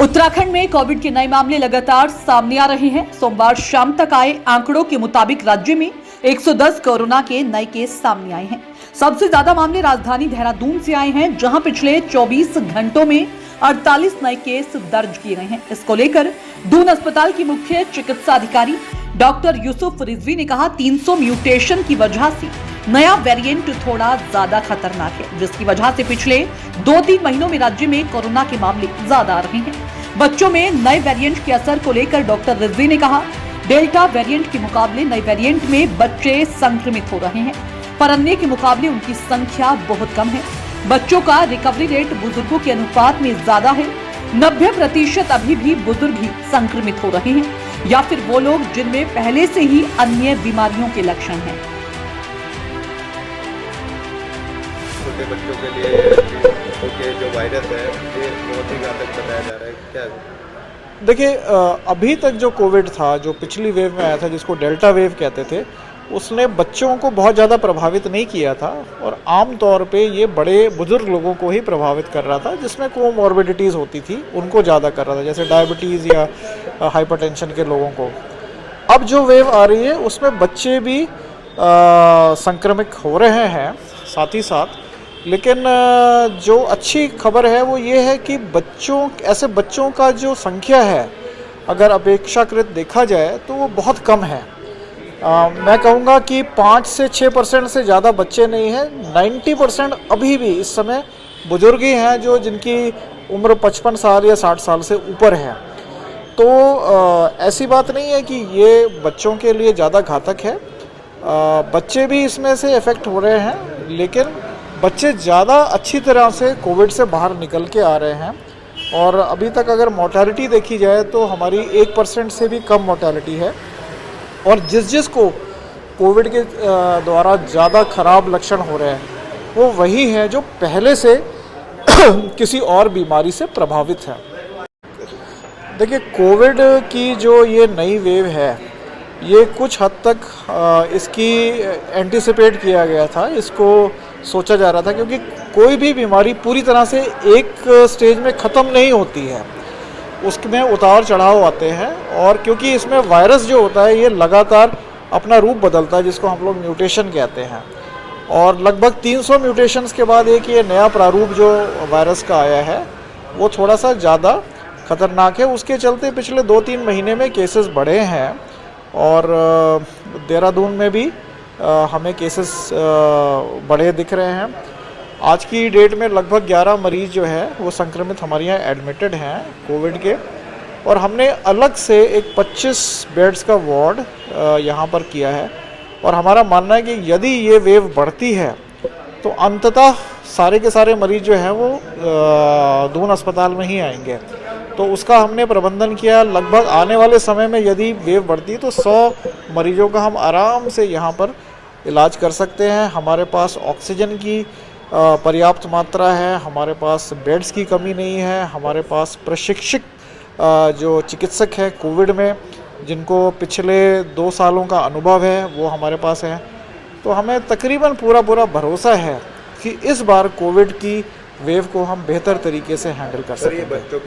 उत्तराखंड में कोविड के नए मामले लगातार सामने आ रहे हैं। सोमवार शाम तक आए आंकड़ों के मुताबिक राज्य में 110 कोरोना के नए केस सामने आए हैं। सबसे ज्यादा मामले राजधानी देहरादून से आए हैं, जहां पिछले 24 घंटों में 48 नए केस दर्ज किए गए हैं। इसको लेकर दून अस्पताल की मुख्य चिकित्सा अधिकारी डॉक्टर यूसुफ रिजवी ने कहा, 300 म्यूटेशन की वजह से नया वेरिएंट थोड़ा ज्यादा खतरनाक है, जिसकी वजह से पिछले 2-3 महीनों में राज्य में कोरोना के मामले ज्यादा आ रहे हैं। बच्चों में नए वेरिएंट के असर को लेकर डॉक्टर रिजवी ने कहा, डेल्टा वेरिएंट के मुकाबले नए वेरिएंट में बच्चे संक्रमित हो रहे हैं, पर अन्य के मुकाबले उनकी संख्या बहुत कम है। बच्चों का रिकवरी रेट बुजुर्गों के अनुपात में ज्यादा है। 90% अभी भी बुजुर्ग ही संक्रमित हो रहे हैं या फिर वो लोग जिनमें पहले से ही अन्य बीमारियों के लक्षण हैं। छोटे बच्चों के लिए जो वायरस है ये बहुत ही घातक बताया जा रहा है, क्या? देखिए, अभी तक जो कोविड था, जो पिछली वेव में आया था, जिसको डेल्टा वेव कहते थे, उसने बच्चों को बहुत ज़्यादा प्रभावित नहीं किया था और आम तौर पे ये बड़े बुजुर्ग लोगों को ही प्रभावित कर रहा था, जिसमें कोमॉर्बिडिटीज़ होती थी, उनको ज़्यादा कर रहा था, जैसे डायबिटीज़ या हाइपरटेंशन के लोगों को। अब जो वेव आ रही है उसमें बच्चे भी संक्रमित हो रहे हैं साथ ही साथ, लेकिन जो अच्छी खबर है वो ये है कि ऐसे बच्चों का जो संख्या है, अगर अपेक्षाकृत देखा जाए तो वो बहुत कम है। मैं कहूँगा कि 5 से 6% से ज़्यादा बच्चे नहीं हैं। 90% अभी भी इस समय बुजुर्ग ही हैं, जो जिनकी उम्र 55 साल या 60 साल से ऊपर है। तो ऐसी बात नहीं है कि ये बच्चों के लिए ज़्यादा घातक है। बच्चे भी इसमें से इफ़ेक्ट हो रहे हैं, लेकिन बच्चे ज़्यादा अच्छी तरह से कोविड से बाहर निकल के आ रहे हैं। और अभी तक अगर मोर्टेलिटी देखी जाए तो हमारी 1% से भी कम मोर्टेलिटी है। और जिसको कोविड के द्वारा ज़्यादा ख़राब लक्षण हो रहे हैं वो वही है जो पहले से किसी और बीमारी से प्रभावित है। देखिए, कोविड की जो ये नई वेव है, ये कुछ हद तक इसकी एंटिसिपेट किया गया था, इसको सोचा जा रहा था, क्योंकि कोई भी बीमारी पूरी तरह से एक स्टेज में ख़त्म नहीं होती है, उसमें उतार चढ़ाव आते हैं। और क्योंकि इसमें वायरस जो होता है ये लगातार अपना रूप बदलता है, जिसको हम लोग म्यूटेशन कहते हैं, और लगभग 300 म्यूटेशंस के बाद एक ये नया प्रारूप जो वायरस का आया है वो थोड़ा सा ज़्यादा खतरनाक है। उसके चलते पिछले 2-3 महीने में केसेस बढ़े हैं और देहरादून में भी हमें केसेस बढ़े दिख रहे हैं। आज की डेट में लगभग 11 मरीज़ जो है वो संक्रमित हमारे यहाँ एडमिटेड हैं कोविड के, और हमने अलग से एक 25 बेड्स का वार्ड यहाँ पर किया है। और हमारा मानना है कि यदि ये वेव बढ़ती है तो अंततः सारे के सारे मरीज़ जो हैं वो दून अस्पताल में ही आएंगे। तो उसका हमने प्रबंधन किया। लगभग आने वाले समय में यदि वेव बढ़ती है तो 100 मरीजों का हम आराम से यहाँ पर इलाज कर सकते हैं। हमारे पास ऑक्सीजन की पर्याप्त मात्रा है, हमारे पास बेड्स की कमी नहीं है, हमारे पास प्रशिक्षित जो चिकित्सक हैं कोविड में, जिनको पिछले 2 सालों का अनुभव है, वो हमारे पास है। तो हमें तकरीबन पूरा भरोसा है कि इस बार कोविड की वेव को हम बेहतर तरीके से हैंडल कर सकेंगे।